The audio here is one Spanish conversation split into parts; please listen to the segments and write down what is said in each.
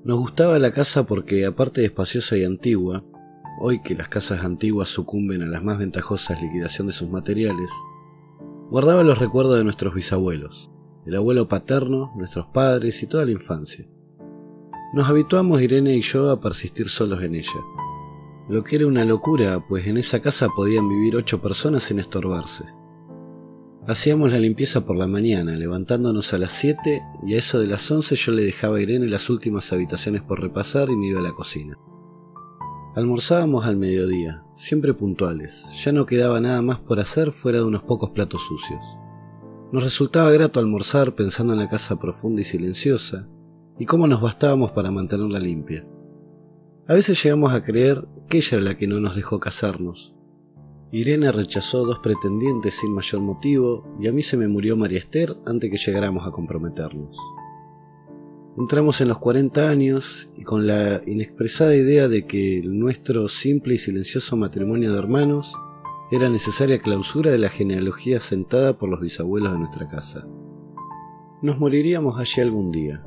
Nos gustaba la casa porque, aparte de espaciosa y antigua, hoy que las casas antiguas sucumben a las más ventajosas liquidación de sus materiales, guardaba los recuerdos de nuestros bisabuelos, el abuelo paterno, nuestros padres y toda la infancia. Nos habituamos Irene y yo a persistir solos en ella, lo que era una locura, pues en esa casa podían vivir 8 personas sin estorbarse. Hacíamos la limpieza por la mañana, levantándonos a las 7, y a eso de las 11 yo le dejaba a Irene las últimas habitaciones por repasar y me iba a la cocina. Almorzábamos al mediodía, siempre puntuales, ya no quedaba nada más por hacer fuera de unos pocos platos sucios. Nos resultaba grato almorzar pensando en la casa profunda y silenciosa, y cómo nos bastábamos para mantenerla limpia. A veces llegamos a creer que ella era la que no nos dejó casarnos. Irene rechazó 2 pretendientes sin mayor motivo, y a mí se me murió María Esther antes que llegáramos a comprometernos. Entramos en los 40 años, y con la inexpresada idea de que el nuestro simple y silencioso matrimonio de hermanos era necesaria clausura de la genealogía sentada por los bisabuelos de nuestra casa. Nos moriríamos allí algún día.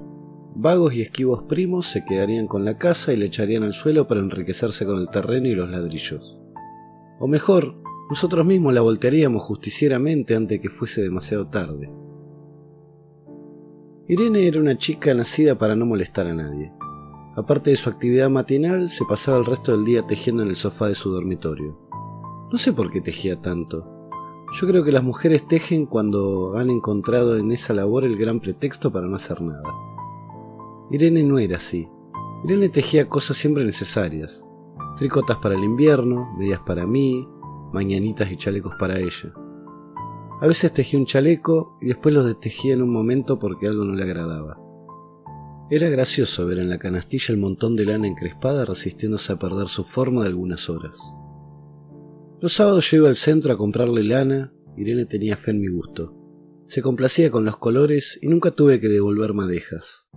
Vagos y esquivos primos se quedarían con la casa y la echarían al suelo para enriquecerse con el terreno y los ladrillos. O mejor, nosotros mismos la voltearíamos justicieramente antes de que fuese demasiado tarde. Irene era una chica nacida para no molestar a nadie. Aparte de su actividad matinal, se pasaba el resto del día tejiendo en el sofá de su dormitorio. No sé por qué tejía tanto. Yo creo que las mujeres tejen cuando han encontrado en esa labor el gran pretexto para no hacer nada. Irene no era así. Irene tejía cosas siempre necesarias. Tricotas para el invierno, medias para mí, mañanitas y chalecos para ella. A veces tejía un chaleco y después los destejía en un momento porque algo no le agradaba. Era gracioso ver en la canastilla el montón de lana encrespada resistiéndose a perder su forma de algunas horas. Los sábados yo iba al centro a comprarle lana. Irene tenía fe en mi gusto. Se complacía con los colores y nunca tuve que devolver madejas.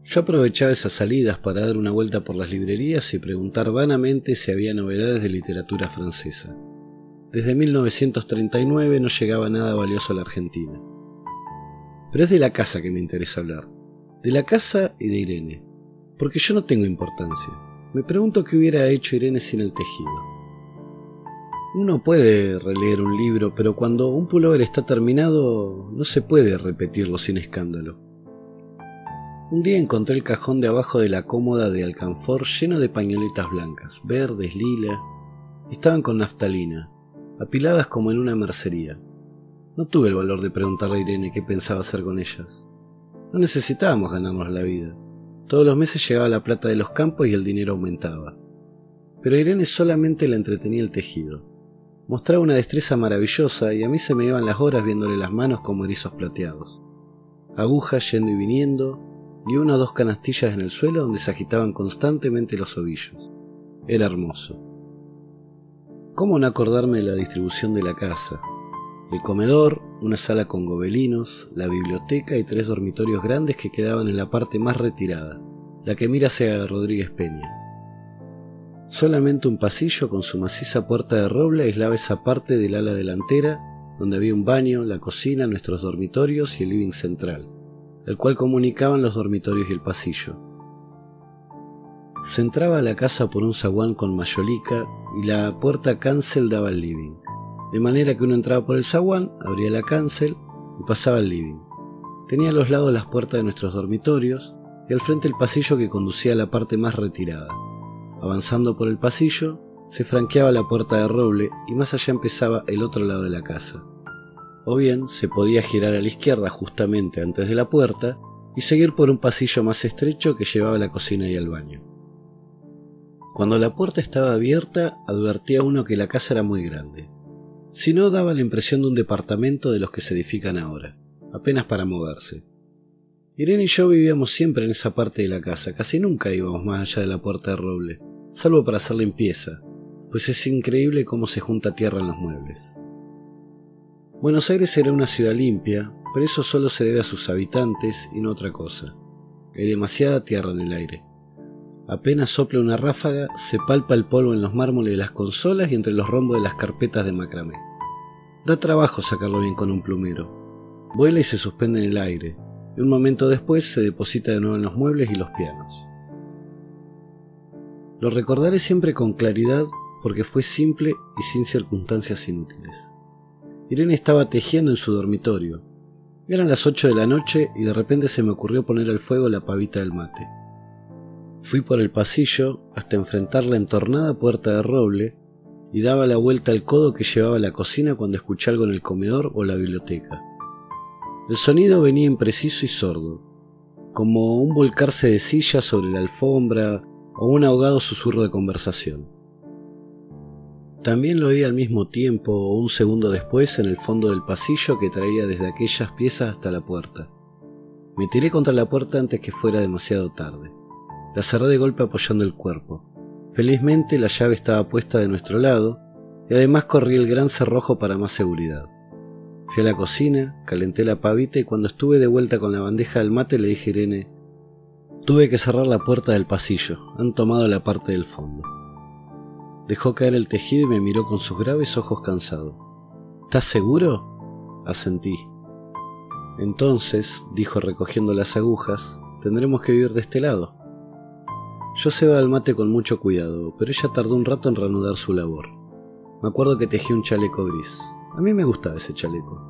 Yo aprovechaba esas salidas para dar una vuelta por las librerías y preguntar vanamente si había novedades de literatura francesa. Desde 1939 no llegaba nada valioso a la Argentina. Pero es de la casa que me interesa hablar. De la casa y de Irene. Porque yo no tengo importancia. Me pregunto qué hubiera hecho Irene sin el tejido. Uno puede releer un libro, pero cuando un pullover está terminado, no se puede repetirlo sin escándalo. Un día encontré el cajón de abajo de la cómoda de alcanfor lleno de pañoletas blancas, verdes, lila. Estaban con naftalina, apiladas como en una mercería. No tuve el valor de preguntarle a Irene qué pensaba hacer con ellas. No necesitábamos ganarnos la vida. Todos los meses llegaba la plata de los campos y el dinero aumentaba. Pero a Irene solamente la entretenía el tejido. Mostraba una destreza maravillosa y a mí se me iban las horas viéndole las manos como erizos plateados. Agujas yendo y viniendo, y 1 o 2 canastillas en el suelo donde se agitaban constantemente los ovillos. Era hermoso. ¿Cómo no acordarme de la distribución de la casa? El comedor, una sala con gobelinos, la biblioteca y 3 dormitorios grandes que quedaban en la parte más retirada, la que mira hacia Rodríguez Peña. Solamente un pasillo con su maciza puerta de roble aislaba esa parte del ala delantera, donde había un baño, la cocina, nuestros dormitorios y el living central, el cual comunicaban los dormitorios y el pasillo. Se entraba a la casa por un zaguán con mayolica y la puerta cancel daba al living, de manera que uno entraba por el zaguán, abría la cancel y pasaba al living. Tenía a los lados las puertas de nuestros dormitorios y al frente el pasillo que conducía a la parte más retirada. Avanzando por el pasillo, se franqueaba la puerta de roble y más allá empezaba el otro lado de la casa. O bien se podía girar a la izquierda justamente antes de la puerta y seguir por un pasillo más estrecho que llevaba a la cocina y al baño. Cuando la puerta estaba abierta, advertía uno que la casa era muy grande. Si no, daba la impresión de un departamento de los que se edifican ahora, apenas para moverse. Irene y yo vivíamos siempre en esa parte de la casa, casi nunca íbamos más allá de la puerta de roble, salvo para hacer limpieza, pues es increíble cómo se junta tierra en los muebles. Buenos Aires era una ciudad limpia, pero eso solo se debe a sus habitantes y no otra cosa. Hay demasiada tierra en el aire. Apenas sopla una ráfaga, se palpa el polvo en los mármoles de las consolas y entre los rombos de las carpetas de macramé. Da trabajo sacarlo bien con un plumero. Vuela y se suspende en el aire. y un momento después se deposita de nuevo en los muebles y los pianos. Lo recordaré siempre con claridad porque fue simple y sin circunstancias inútiles. Irene estaba tejiendo en su dormitorio. Eran las 8 de la noche y de repente se me ocurrió poner al fuego la pavita del mate. Fui por el pasillo hasta enfrentar la entornada puerta de roble y daba la vuelta al codo que llevaba a la cocina cuando escuché algo en el comedor o la biblioteca. El sonido venía impreciso y sordo, como un volcarse de sillas sobre la alfombra o un ahogado susurro de conversación. También lo oí al mismo tiempo o un segundo después en el fondo del pasillo que traía desde aquellas piezas hasta la puerta. Me tiré contra la puerta antes que fuera demasiado tarde. La cerré de golpe apoyando el cuerpo. Felizmente la llave estaba puesta de nuestro lado y además corrí el gran cerrojo para más seguridad. Fui a la cocina, calenté la pavita y cuando estuve de vuelta con la bandeja del mate le dije a Irene: tuve que cerrar la puerta del pasillo, han tomado la parte del fondo. Dejó caer el tejido y me miró con sus graves ojos cansados. ¿Estás seguro? Asentí. Entonces, dijo recogiendo las agujas, tendremos que vivir de este lado. Yo cebaba el mate con mucho cuidado, pero ella tardó un rato en reanudar su labor. Me acuerdo que tejí un chaleco gris. A mí me gustaba ese chaleco.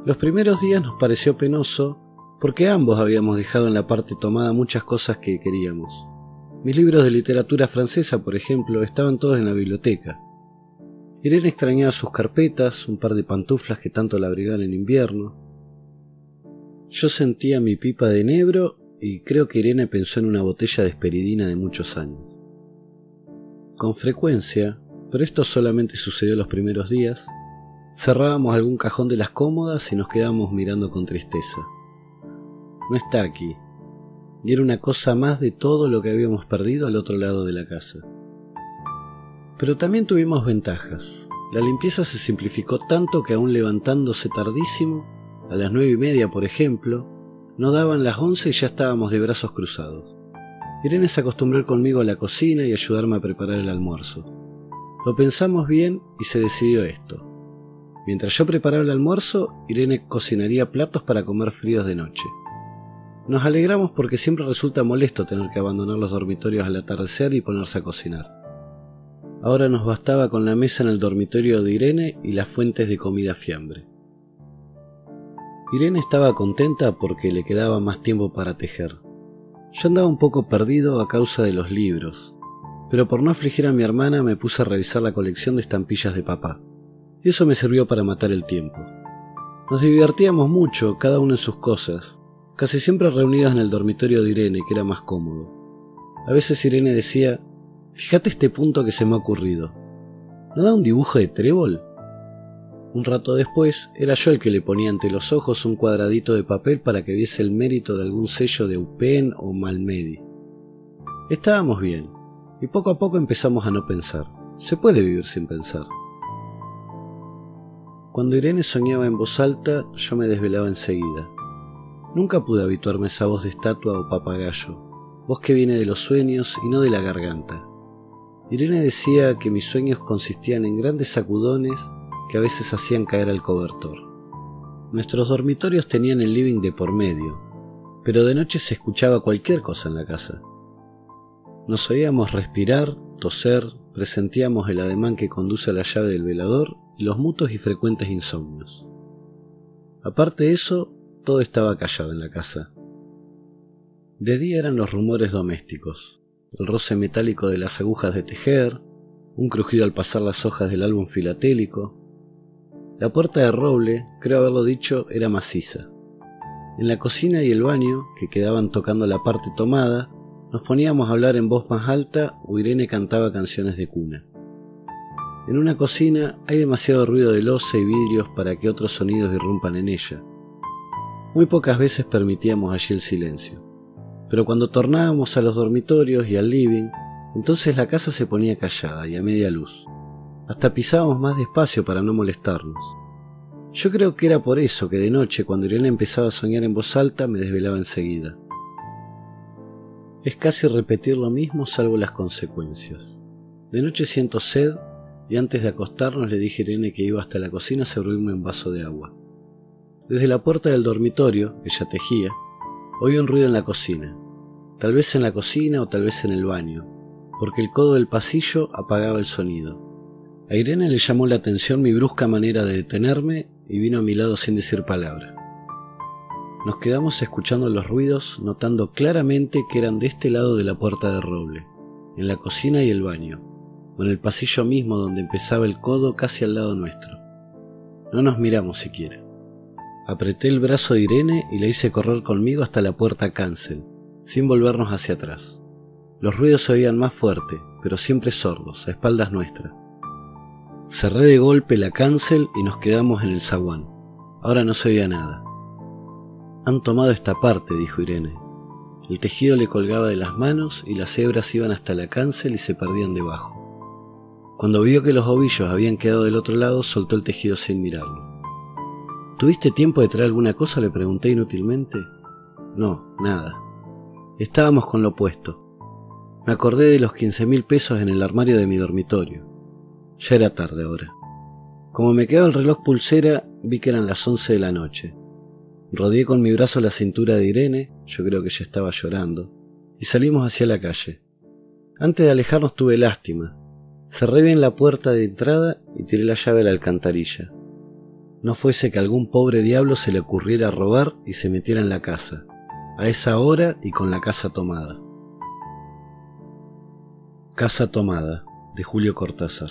Los primeros días nos pareció penoso porque ambos habíamos dejado en la parte tomada muchas cosas que queríamos. Mis libros de literatura francesa, por ejemplo, estaban todos en la biblioteca. Irene extrañaba sus carpetas, un par de pantuflas que tanto la abrigaban en invierno. Yo sentía mi pipa de enebro y creo que Irene pensó en una botella de esperidina de muchos años. Con frecuencia, pero esto solamente sucedió los primeros días, cerrábamos algún cajón de las cómodas y nos quedábamos mirando con tristeza. No está aquí. Y era una cosa más de todo lo que habíamos perdido al otro lado de la casa. Pero también tuvimos ventajas. La limpieza se simplificó tanto que aún levantándose tardísimo, a las 9:30 por ejemplo, no daban las 11 y ya estábamos de brazos cruzados. Irene se acostumbró a ir conmigo a la cocina y ayudarme a preparar el almuerzo. Lo pensamos bien y se decidió esto. Mientras yo preparaba el almuerzo, Irene cocinaría platos para comer fríos de noche. Nos alegramos porque siempre resulta molesto tener que abandonar los dormitorios al atardecer y ponerse a cocinar. Ahora nos bastaba con la mesa en el dormitorio de Irene y las fuentes de comida fiambre. Irene estaba contenta porque le quedaba más tiempo para tejer. Yo andaba un poco perdido a causa de los libros, pero por no afligir a mi hermana me puse a revisar la colección de estampillas de papá, y eso me sirvió para matar el tiempo. Nos divertíamos mucho, cada uno en sus cosas, casi siempre reunidos en el dormitorio de Irene, que era más cómodo. A veces Irene decía: fíjate este punto que se me ha ocurrido. ¿No da un dibujo de trébol? Un rato después, era yo el que le ponía ante los ojos un cuadradito de papel para que viese el mérito de algún sello de Eupen o Malmedy. Estábamos bien, y poco a poco empezamos a no pensar. Se puede vivir sin pensar. Cuando Irene soñaba en voz alta, yo me desvelaba enseguida. Nunca pude habituarme a esa voz de estatua o papagayo, voz que viene de los sueños y no de la garganta. Irene decía que mis sueños consistían en grandes sacudones que a veces hacían caer al cobertor. Nuestros dormitorios tenían el living de por medio, pero de noche se escuchaba cualquier cosa en la casa. Nos oíamos respirar, toser, presentíamos el ademán que conduce a la llave del velador y los mutos y frecuentes insomnios. Aparte de eso, todo estaba callado en la casa. De día eran los rumores domésticos, el roce metálico de las agujas de tejer, un crujido al pasar las hojas del álbum filatélico. La puerta de roble, creo haberlo dicho, era maciza. En la cocina y el baño, que quedaban tocando la parte tomada, nos poníamos a hablar en voz más alta o Irene cantaba canciones de cuna. En una cocina hay demasiado ruido de loza y vidrios para que otros sonidos irrumpan en ella. Muy pocas veces permitíamos allí el silencio, pero cuando tornábamos a los dormitorios y al living, entonces la casa se ponía callada y a media luz. Hasta pisábamos más despacio para no molestarnos. Yo creo que era por eso que de noche, cuando Irene empezaba a soñar en voz alta, me desvelaba enseguida. Es casi repetir lo mismo salvo las consecuencias. De noche siento sed y antes de acostarnos le dije a Irene que iba hasta la cocina a servirme un vaso de agua. Desde la puerta del dormitorio, ella tejía, oí un ruido en la cocina. Tal vez en la cocina o tal vez en el baño, porque el codo del pasillo apagaba el sonido. A Irene le llamó la atención mi brusca manera de detenerme y vino a mi lado sin decir palabra. Nos quedamos escuchando los ruidos, notando claramente que eran de este lado de la puerta de roble, en la cocina y el baño, o en el pasillo mismo donde empezaba el codo casi al lado nuestro. No nos miramos siquiera. Apreté el brazo de Irene y la hice correr conmigo hasta la puerta cancel, sin volvernos hacia atrás. Los ruidos se oían más fuerte, pero siempre sordos, a espaldas nuestras. Cerré de golpe la cancel y nos quedamos en el zaguán. Ahora no se oía nada. Han tomado esta parte, dijo Irene. El tejido le colgaba de las manos y las hebras iban hasta la cancel y se perdían debajo. Cuando vio que los ovillos habían quedado del otro lado, soltó el tejido sin mirarlo. ¿Tuviste tiempo de traer alguna cosa?, le pregunté inútilmente. No, nada. Estábamos con lo puesto. Me acordé de los 15.000 pesos en el armario de mi dormitorio. Ya era tarde ahora. Como me quedaba el reloj pulsera, vi que eran las 11 de la noche. Rodeé con mi brazo la cintura de Irene, yo creo que ella estaba llorando, y salimos hacia la calle. Antes de alejarnos tuve lástima. Cerré bien la puerta de entrada y tiré la llave a la alcantarilla. No fuese que a algún pobre diablo se le ocurriera robar y se metiera en la casa, a esa hora y con la casa tomada. Casa tomada, de Julio Cortázar.